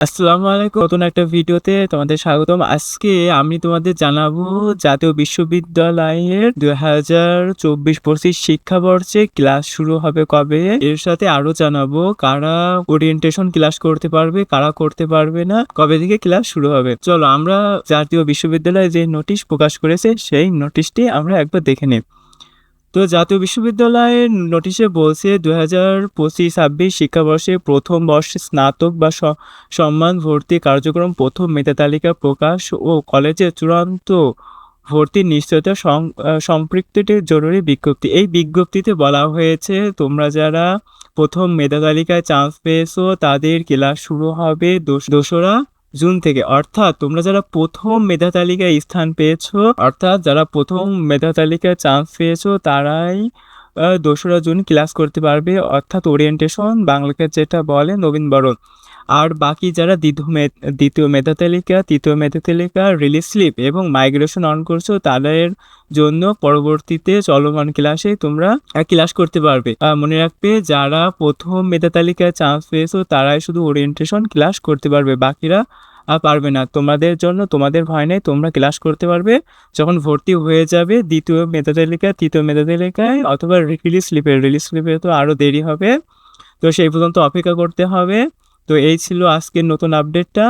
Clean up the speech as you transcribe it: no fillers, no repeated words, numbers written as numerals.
আসসালামু আলাইকুম। নতুন একটা ভিডিওতে তোমাদের স্বাগতম। আজকে আমি তোমাদের জানাবো জাতীয় বিশ্ববিদ্যালয়ের ২০২৪-২৫ শিক্ষাবর্ষে ক্লাস শুরু হবে কবে? এর সাথে আরো জানাবো কারা ওরিয়েন্টেশন ক্লাস করতে পারবে, কারা করতে পারবে না, কবে থেকে ক্লাস শুরু হবে। চলো আমরা জাতীয় বিশ্ববিদ্যালয় যে নোটিশ প্রকাশ করেছে সেই নোটিশটি আমরা একবার দেখে নিই। তো জাতীয় বিশ্ববিদ্যালয়ের নোটিশে বলছে ২০২৫-২৬ শিক্ষাবর্ষে প্রথম বর্ষে স্নাতক বা সম্মান ভর্তি কার্যক্রম প্রথম মেধা তালিকা প্রকাশ ও কলেজের চূড়ান্ত ভর্তির নিশ্চয়তা সম্পৃক্তটির জরুরি বিজ্ঞপ্তি। এই বিজ্ঞপ্তিতে বলা হয়েছে তোমরা যারা প্রথম মেধা তালিকায় চান্স পেয়েছো তাদের ক্লাস শুরু হবে ২রা জুন থেকে। অর্থাৎ তোমরা যারা প্রথম মেধা তালিকায় স্থান পেয়েছো, অর্থাৎ যারা প্রথম মেধা তালিকায় চান্স পেয়েছো তারাই ২রা জুন ক্লাস করতে পারবে, অর্থাৎ ওরিয়েন্টেশন বাংলাকে যেটা বলে নবীনবরণ। আর বাকি যারা দ্বিতীয় মেধা তালিকা, তৃতীয় মেধা তালিকা, রিলিজ স্লিপ এবং মাইগ্রেশন অন করছো তাদের জন্য পরবর্তীতে চলমান ক্লাসে তোমরা ক্লাস করতে পারবে। মনে রাখবে যারা প্রথম মেধা তালিকায় চান্স পেয়েছো তারাই শুধু ওরিয়েন্টেশন ক্লাস করতে পারবে, বাকিরা পারবে না। তোমাদের জন্য তোমাদের ভয় নেই, তোমরা ক্লাস করতে পারবে যখন ভর্তি হয়ে যাবে দ্বিতীয় মেধা তালিকায়, তৃতীয় মেধা তালিকায় অথবা রিলিজ স্লিপে তো আরও দেরি হবে। তো সেই পর্যন্ত অপেক্ষা করতে হবে। তো এই ছিল আজকের নতুন আপডেটটা।